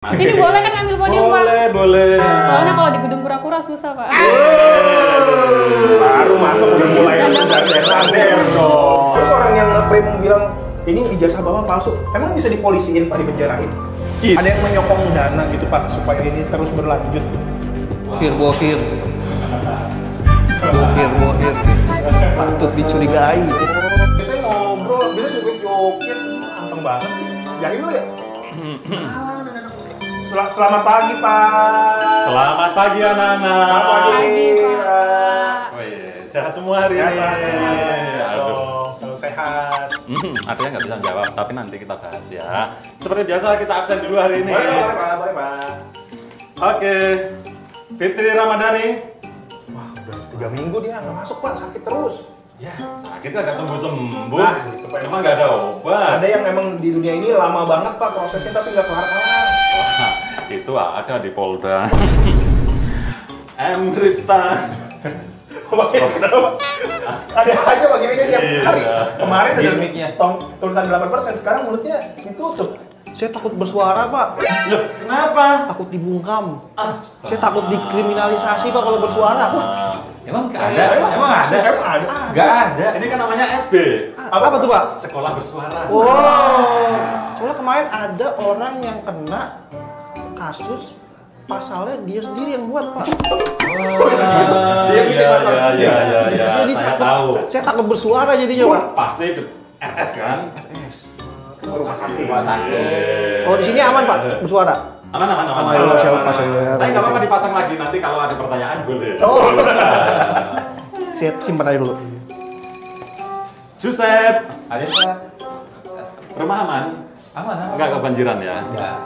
Sini boleh kan ngambil podium, Pak? Boleh. Soalnya kalau di gedung kura-kura susah, Pak. Baru masuk udah mulai der dong. Terus orang yang ngeklaim bilang ini ijazah bapak palsu, emang bisa dipolisiin Pak, dipenjarain? Ada yang menyokong dana gitu Pak supaya ini terus berlanjut. Bokir. Patut dicurigai. Biasanya ngobrol, dia joget-joget, anteng banget sih. Yakin lu ya? Selamat pagi Pak. Selamat pagi anak-anak. Selamat Pagi, Pak. Oh iya, sehat semua hari ini. Aduh. Selalu sehat. Ada yang nggak bisa jawab, tapi nanti kita bahas ya. Seperti biasa kita absen dulu hari ini. Boleh Pak. Oke, Fitri Ramadhani. Wah, udah 3 minggu dia nggak masuk Pak, sakit terus. Ya, sakit nggak sembuh-sembuh. Nah, gitu, Pak. Emang nggak ada obat. Ada yang emang di dunia ini lama banget Pak prosesnya tapi nggak kelar-kelar. Wah, itu ada di Polda. M. Ripta. Kenapa? Ada aja begini kan tiap hari. Iya. Kemarin ada Gimiknya. tulisan 8%, sekarang mulutnya ditutup. Saya takut bersuara, Pak. Loh, kenapa? Takut dibungkam. Astaga. Saya takut dikriminalisasi, Pak, kalau bersuara. Emang ada? Emang ada? Emang ada. Gak ada. Ini kan namanya SB. Apa tuh, Pak? Sekolah bersuara. Wow. Soalnya kemarin ada orang yang kena kasus pasalnya dia sendiri yang buat, Pak. Dia bikin masalah. Ya. Jadi Saya tahu. Saya takut bersuara jadinya, Pak. Pasti RS kan? Rumah sakit. Oh, di sini aman, Pak, bersuara. Aman. Aman, saya lepas aja. Tapi nggak apa-apa dipasang lagi nanti kalau ada pertanyaan boleh. Oh. Saya simpan aja dulu. Joseph, Ada Pak? rumah aman? Aman. Nggak kebanjiran ya? Enggak.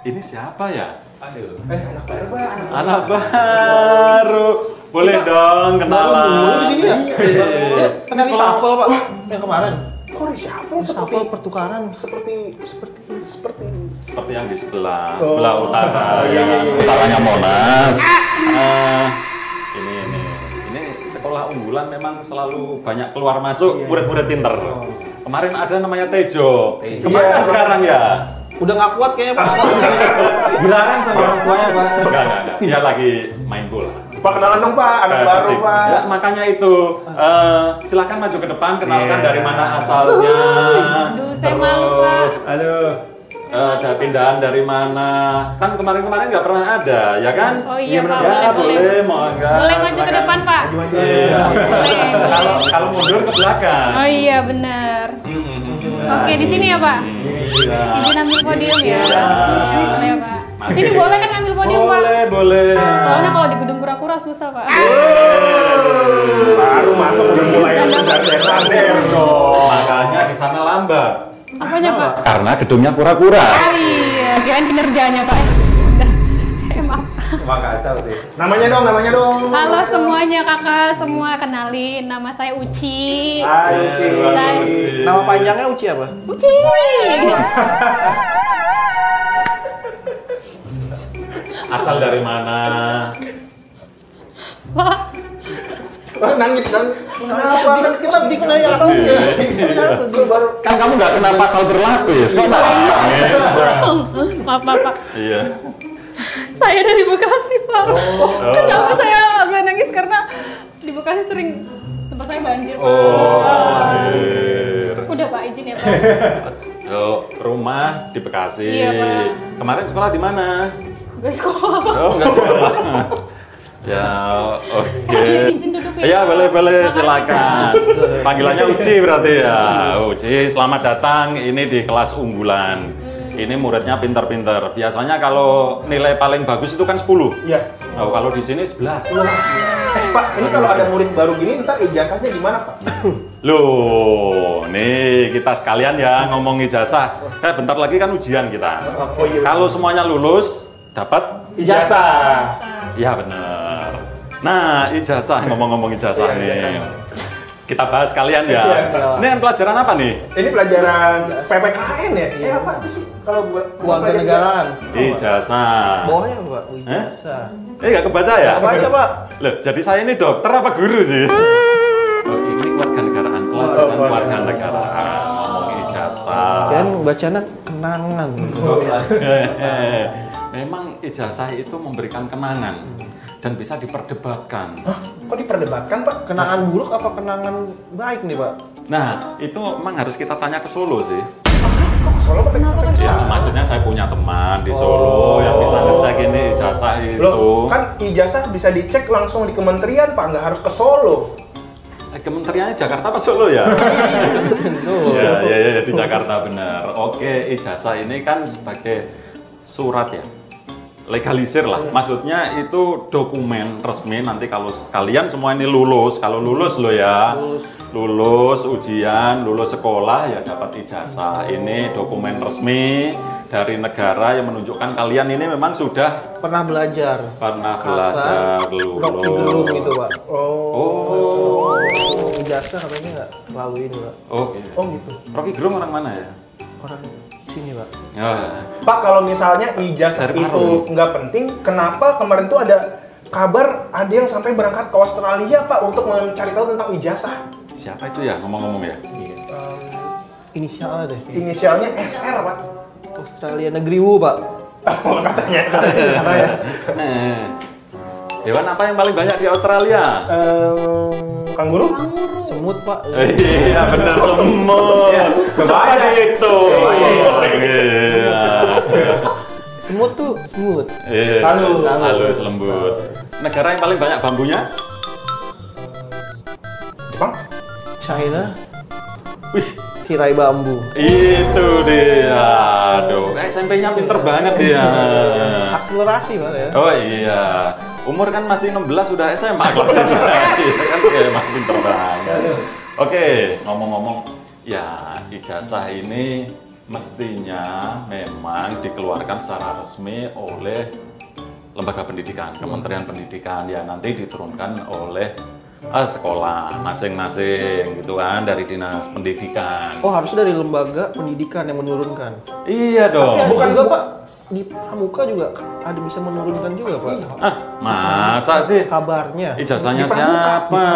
Ini siapa ya? Aduh. Anak baru Pak. Anak baru. Boleh dong kenalan. Dulu di sini ya? Iya. Kan ini shuffle, Pak, yang kemarin. Kok reshuffle Shuffle pertukaran. seperti Seperti yang di sebelah Oh. utara. Iya. Utaranya Monas. Ini sekolah unggulan memang selalu banyak keluar masuk murid-murid pinter. Kemarin ada namanya Tejo. Kemana Iya. sekarang ya? Udah nggak kuat kayaknya, Pak. Dilarang sama orang tuanya, Pak. Enggak. Dia lagi main bola. Pak, kenalan dong Pak, anak baru Kasih. Pak. Ya, makanya itu silakan maju ke depan, kenalkan Iya. dari mana asalnya. Aduh, saya malu, Pak. Terus, Aduh. ada pindahan dari mana? Kan kemarin nggak pernah ada, ya kan? Oh iya, Pak. Ya, Boleh. boleh, mau enggak? Boleh maju ke depan, Pak. Maju-maju. Iya. Boleh. Kalau mundur ke belakang. Oh iya, benar. Oke, di sini ya, Pak. Iya. Izin ambil podium ya. Iya. Boleh ya, Pak. Sini boleh kan ngambil podium, Pak? Boleh. Soalnya kalau di gedung kura-kura susah, Pak. Baru masuk udah mulai der dong. Makanya di sana lambat. Apanya, Pak? Karena gedungnya kura-kura. Oh iya, kirain kinerjanya, Pak. Udah. Maaf. Emang kacau sih. Namanya dong. Halo semuanya, kakak semua, kenalin, nama saya Uci. Hai Uci. Nama panjangnya Uci apa? Uci. Asal dari mana? Pak, Nangis. Kenapa? Kan kita dikenal yang asal sih. Gue baru Kan kamu nggak kena pasal berlapis, kok nangis? maaf, Pak. Iya. Saya dari Bekasi, Pak. Kenapa saya agak nangis karena di Bekasi sering tempat saya banjir, Pak. Air. Udah, Pak, izin ya, Pak. Rumah di Bekasi. Iya, Pak. Kemarin sekolah di mana? Gue sekolah, Pak. Oh, enggak sekolah. Ya, oke. Izin duduk ya, Ya, Pak. boleh, Makasih, silakan. Panggilannya Uci berarti ya. Uci, selamat datang. Ini di kelas unggulan. Ini muridnya pinter-pinter. Biasanya kalau nilai paling bagus itu kan 10. Iya. Oh, kalau di sini 11. Pak, ini kalau ada murid baru gini ntar ijazahnya gimana Pak? Loh, nih kita sekalian ya ngomong ijazah. Bentar lagi kan ujian kita. Oh iya. Kalau semuanya lulus, dapat Ijazah. ya bener. Nah, ijazah, ngomong-ngomong ijazah Iya, nih. ijazah. Kita bahas sekalian ya. Iya. Ini yang pelajaran apa nih? Ini pelajaran PPKN ya? Apa sih? Kalau buat Keluarga negaraan. Ijazah. Bawahnya apa, Pak? Ijazah. Nggak kebaca ya? Baca, Pak. Loh, jadi saya ini dokter apa guru sih? Oh, ini keluarga negaraan, pelajaran keluarga negaraan. Ngomong ijazah. ijazah. Dan bacanya kenangan. Memang ijazah itu memberikan kenangan dan bisa diperdebatkan. Hah? Kok diperdebatkan, Pak? Kenangan buruk apa kenangan baik nih, Pak? Nah, itu memang harus kita tanya ke Solo sih. Kok ke Solo, Pak? Kenapa ke Ya, Solo? maksudnya saya punya teman di Solo yang bisa ngecek ini ijazah itu. Loh, kan ijazah bisa dicek langsung di kementerian, Pak, nggak harus ke Solo. Kementeriannya Jakarta apa Solo ya? Solo. Ya, di Jakarta benar. Oke, ijazah ini kan sebagai surat ya, legalisir lah. Maksudnya itu dokumen resmi nanti kalau kalian semua ini lulus, kalau lulus lo ya, lulus ujian, lulus sekolah ya dapat ijazah. Ini dokumen resmi dari negara yang menunjukkan kalian ini memang sudah Pernah belajar. lulus. Rocky Gerung gitu, Pak. Oh, Ijazah katanya nggak lalu ini, Pak. oke. Oh gitu. Rocky Gerung orang mana ya? Orang sini, Pak. Ya. Pak, kalau misalnya ijazah Dari itu Parung. nggak penting, kenapa kemarin tuh ada kabar ada yang sampai berangkat ke Australia, Pak, untuk mencari tahu tentang ijazah? Siapa itu ya ngomong-ngomong ya? Inisialnya deh. Inisialnya SR, Pak. Australia Negeri Wu, Pak. Oh, katanya. Hewan apa yang paling banyak di Australia? Kanguru? Semut, Pak. Iya benar semut. Coba aja. itu. Iya. Semut tuh smooth. Iya. Halus. Halus lembut. Negara yang paling banyak bambunya? Jepang? China Wih, tirai bambu. itu dia. Aduh, SMP-nya pinter banget dia. Akselerasi, Pak ya. Oh iya. Umur kan masih 16 sudah SMA kelas 3. Kan emang pinter banget. Oke, ngomong-ngomong, ya ijazah ini mestinya memang dikeluarkan secara resmi oleh lembaga pendidikan, Kementerian Pendidikan, ya nanti diturunkan oleh sekolah masing-masing gitu kan, dari dinas pendidikan. Oh, harusnya dari lembaga pendidikan yang menurunkan. Iya dong. Tapi ada Bukan, juga, Bu. Pak. Di pramuka juga ada bisa menurunkan juga, Pak. Ah, masa sih? Kabarnya. Ijazahnya Di pramuka, siapa?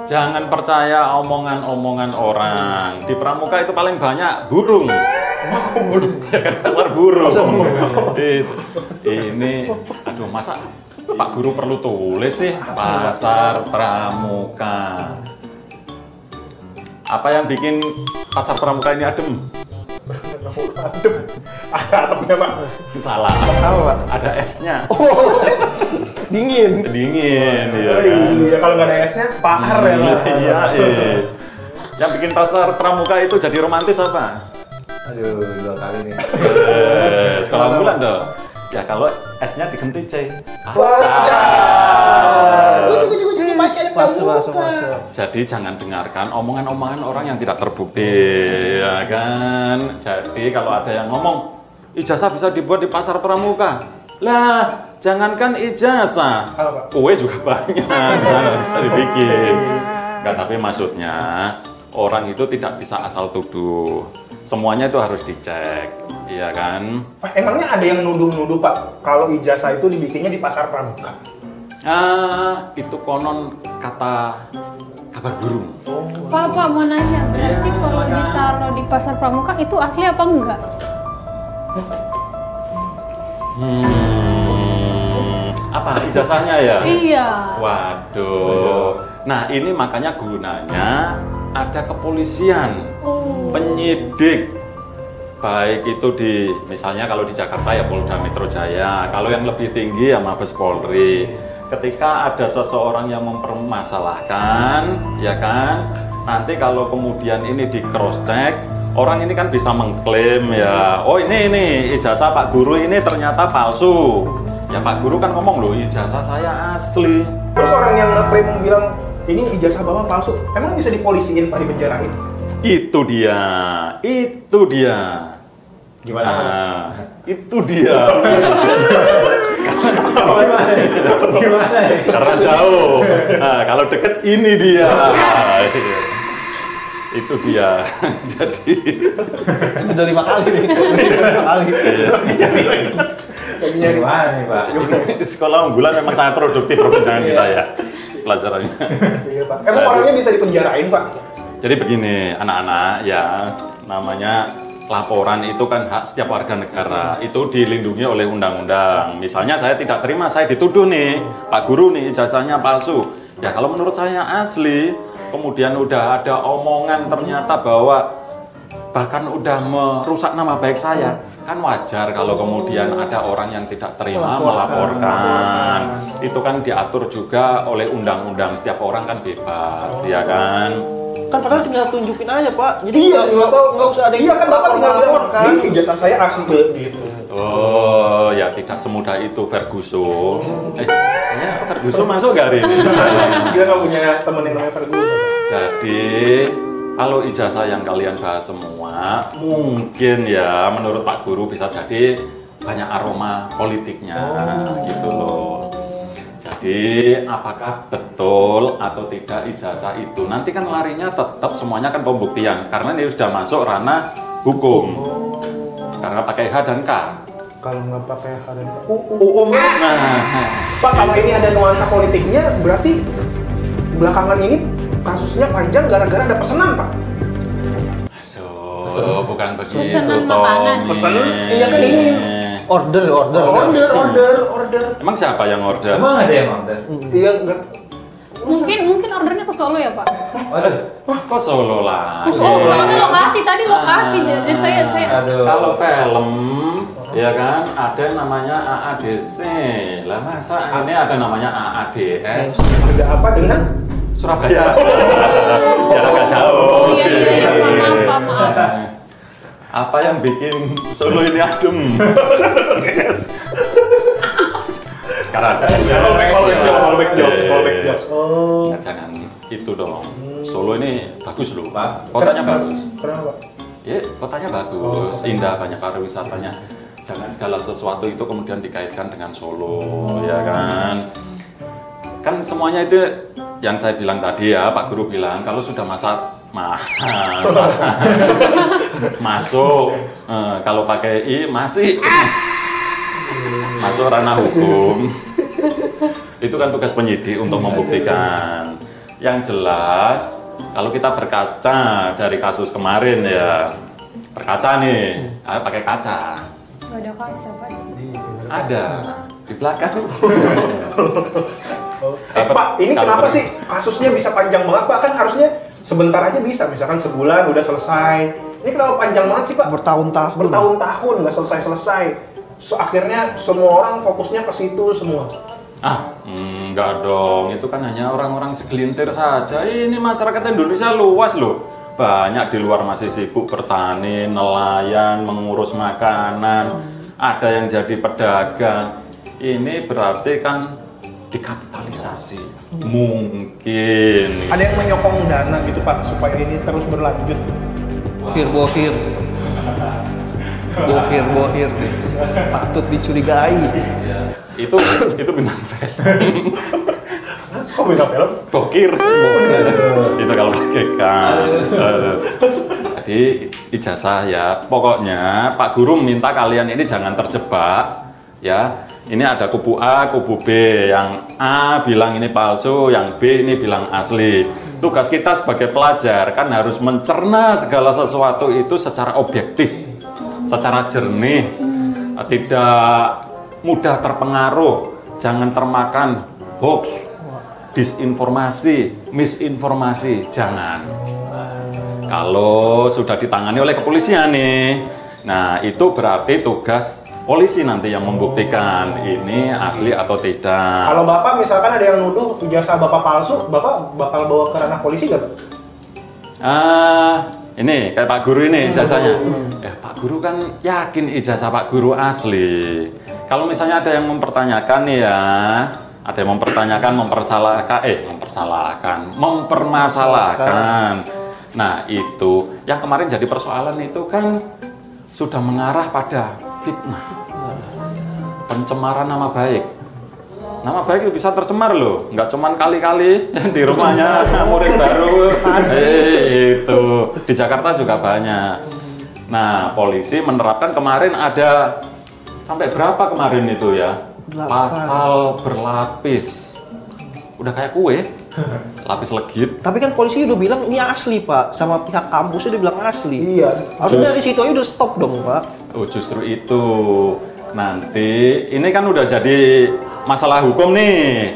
Jangan percaya omongan-omongan orang. Di pramuka itu paling banyak burung. Ya kan, pasar burung. Ini, aduh masa Pak Guru perlu tulis sih pasar pramuka. Apa yang bikin pasar pramuka ini adem? Adem. Ada atapnya, Pak. Salah. Apa, Pak? Ada esnya. Dingin. Dingin, ya Oh, kan? iya, kalau nggak ada esnya, pahar ya, Pak. Iya, iya. Yang bikin pasar pramuka itu jadi romantis apa? Aduh, 2 kali nih. Sekolah unggulan dong. Ya kalau esnya diganti C. Masuk. Jadi jangan dengarkan omongan-omongan orang yang tidak terbukti, ya kan? Jadi kalau ada yang ngomong ijazah bisa dibuat di pasar pramuka, lah jangankan ijazah, Halo, Pak. kue juga banyak, kan bisa dibikin. Enggak, tapi maksudnya orang itu tidak bisa asal tuduh. Semuanya itu harus dicek, iya kan? Pak, emangnya ada yang nuduh-nuduh, Pak, kalau ijazah itu dibikinnya di pasar pramuka? Itu konon kata kabar burung. Pak, mau nanya, berarti Iya, kalau silakan. ditaruh di pasar pramuka itu asli apa enggak? Apa ijazahnya ya? Iya. Waduh. Nah, ini makanya gunanya ada kepolisian, Oh. penyidik. Baik itu di, misalnya kalau di Jakarta ya Polda Metro Jaya, kalau yang lebih tinggi ya Mabes Polri. Ketika ada seseorang yang mempermasalahkan, ya kan, nanti kalau kemudian ini di cross check, orang ini kan bisa mengklaim ya, oh ini ijazah Pak Guru ini ternyata palsu. Ya Pak Guru kan ngomong loh, ijazah saya asli. Terus orang yang ngeklaim bilang, ini ijazah Bapak palsu, emang bisa dipolisiin, Pak, dipenjarain? Itu dia. Gimana? Nah, itu dia. Gimana ya? Karena jauh. Nah, kalau deket ini dia. Itu dia. Jadi Udah 5 kali nih. 5 kali. Gimana nih, Pak? ini sekolah unggulan memang sangat produktif perbincangan kita ya pelajarannya. Iya, Pak. Emang orangnya bisa dipenjarain, Pak? Jadi begini, anak-anak ya, namanya laporan itu kan hak setiap warga negara, itu dilindungi oleh undang-undang. Misalnya saya tidak terima, saya dituduh nih, Pak Guru nih ijazahnya palsu. Ya kalau menurut saya asli, kemudian udah ada omongan ternyata bahwa bahkan udah merusak nama baik saya, kan wajar kalau kemudian ada orang yang tidak terima melaporkan. Itu kan diatur juga oleh undang-undang, setiap orang kan bebas, ya kan? Kan padahal tinggal tunjukin aja Pak. Jadi Iya, nggak usah ada yang kan bapak tinggal bilang, kan. "Ini ijazah saya asli gitu." Oh, ya tidak semudah itu Ferguson. Kayaknya Ferguson masuk gak hari ini? Dia nggak punya temen yang namanya Ferguson. Jadi, kalau ijazah yang kalian bahas semua, mungkin ya menurut Pak Guru bisa jadi banyak aroma politiknya, gitu loh. Jadi, apakah betul atau tidak ijazah itu? Nanti kan larinya tetap semuanya kan pembuktian, karena ini sudah masuk ranah hukum. Karena pakai H dan K. Kalau nggak pakai H dan K, Nah, Pak, kalau ini ada nuansa politiknya, berarti belakangan ini kasusnya panjang gara-gara ada pesanan, Pak. aduh, bukan begitu, Pesanan makanan. Tommy. Pesanan? Iya kan ini. Order. Order. Emang siapa yang order? Emang ada yang order? Iya, enggak. Mungkin ordernya ke Solo ya Pak. Waduh. Kok Solo lah? Soalnya lokasi jadi saya Aduh. Kalau film, ya kan, ada yang namanya AADC. Lah masa ini ada namanya AADS? Ada apa dengan Surabaya. Ya agak jauh. Iya, maaf. Apa yang bikin Solo ini adem? Karena ada callback jokes. Oh. Nah, jangan itu dong. Solo ini bagus loh, Pak. Kotanya bagus. Kenapa? Ya, kotanya bagus, indah, banyak pariwisatanya. Jangan segala sesuatu itu kemudian dikaitkan dengan Solo, ya kan? Kan semuanya itu yang saya bilang tadi ya, Pak Guru bilang kalau sudah masuk, kalau pakai I masih masuk ranah hukum. Itu kan tugas penyidik untuk membuktikan. Yang jelas, kalau kita berkaca dari kasus kemarin ya, berkaca nih, pakai kaca. Gak ada kaca Pak. Ada di belakang. Pak, ini Kalau kenapa ber- sih kasusnya bisa panjang banget, Pak? Kan harusnya sebentar aja bisa, misalkan sebulan udah selesai. Ini kenapa panjang banget sih, Pak? Bertahun-tahun nggak selesai-selesai. Akhirnya semua orang fokusnya ke situ semua. Enggak dong, itu kan hanya orang-orang segelintir saja. Ini masyarakat Indonesia luas loh. Banyak di luar masih sibuk bertani, nelayan, mengurus makanan. Ada yang jadi pedagang. Ini berarti kan dikapitalisasi. Mungkin. Ada yang menyokong dana gitu, Pak, supaya ini terus berlanjut. Bohir. Patut dicurigai. Itu bintang film. Kok beda film? Bokir. Itu kalau pakai kan. Jadi ijazah ya. Pokoknya Pak Guru minta kalian ini jangan terjebak ya. Ini ada kubu A, kubu B. Yang A bilang ini palsu, yang B ini bilang asli. Tugas kita sebagai pelajar kan harus mencerna segala sesuatu itu secara objektif, secara jernih, tidak mudah terpengaruh, jangan termakan hoax, disinformasi, misinformasi, jangan. Kalau sudah ditangani oleh kepolisian nih, nah itu berarti tugas polisi nanti yang membuktikan ini asli atau tidak. Kalau Bapak misalkan ada yang nuduh ijazah Bapak palsu, Bapak bakal bawa ke ranah polisi nggak, Pak? Ini kayak Pak Guru ini ijazahnya. Pak Guru kan yakin ijazah Pak Guru asli. Kalau misalnya ada yang mempertanyakan nih ya, ada yang mempertanyakan, mempermasalahkan. Nah itu, yang kemarin jadi persoalan itu kan sudah mengarah pada fitnah, pencemaran nama baik. Nama baik itu bisa tercemar loh, nggak cuman kali-kali di rumahnya murid baru. Itu di Jakarta juga banyak. Nah polisi menerapkan kemarin ada sampai berapa kemarin itu ya? Pasal berlapis. Udah kayak kue. lapis legit. Tapi kan polisi udah bilang ini asli Pak, sama pihak kampus udah bilang asli. Iya. Harusnya dari situ aja udah stop dong Pak. Oh justru itu. Nanti ini kan udah jadi masalah hukum nih.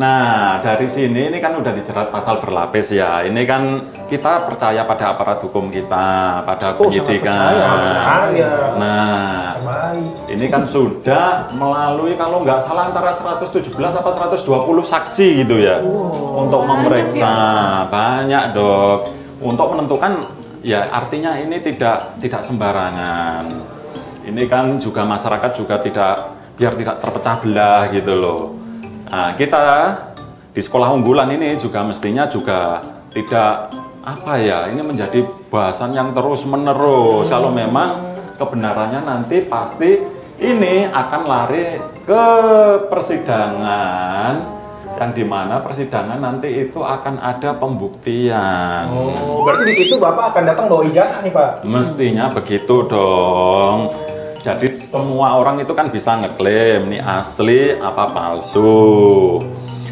Nah dari sini ini kan udah dijerat pasal berlapis ya. Ini kan kita percaya pada aparat hukum kita, pada penyidikan. percaya. Nah Baik. ini kan sudah melalui kalau nggak salah antara 117 apa 120 saksi gitu ya. Untuk memeriksa. Banyak dok. Untuk menentukan ya artinya ini tidak sembarangan. Ini kan juga masyarakat juga biar tidak terpecah belah gitu loh. Nah, kita di sekolah unggulan ini juga mestinya juga tidak apa ya, ini menjadi bahasan yang terus menerus. Kalau memang kebenarannya nanti pasti ini akan lari ke persidangan, yang dimana persidangan nanti itu akan ada pembuktian. Oh, berarti di situ Bapak akan datang bawa ijazah nih Pak? Mestinya begitu dong. Jadi semua orang itu kan bisa ngeklaim ini asli apa palsu.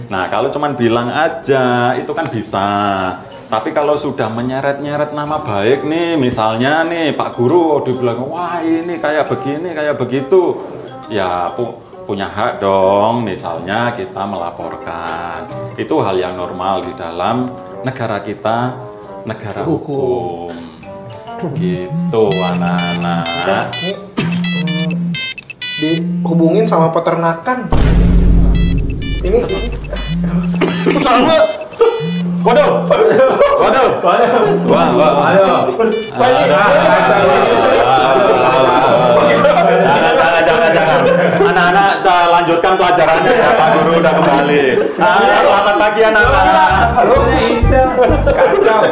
Nah kalau cuman bilang aja itu kan bisa. Tapi kalau sudah menyeret-nyeret nama baik nih, misalnya nih Pak Guru dibilang wah ini kayak begini kayak begitu, ya punya hak dong. Misalnya kita melaporkan, itu hal yang normal di dalam negara kita, negara hukum. Gitu anak-anak. Dihubungin sama peternakan. Ini sama. Waduh. Wah. Jangan. Anak-anak lanjutkan pelajarannya ya, Pak Guru udah kembali. Selamat pagi anak-anak. Hasilnya hitam. Kacau.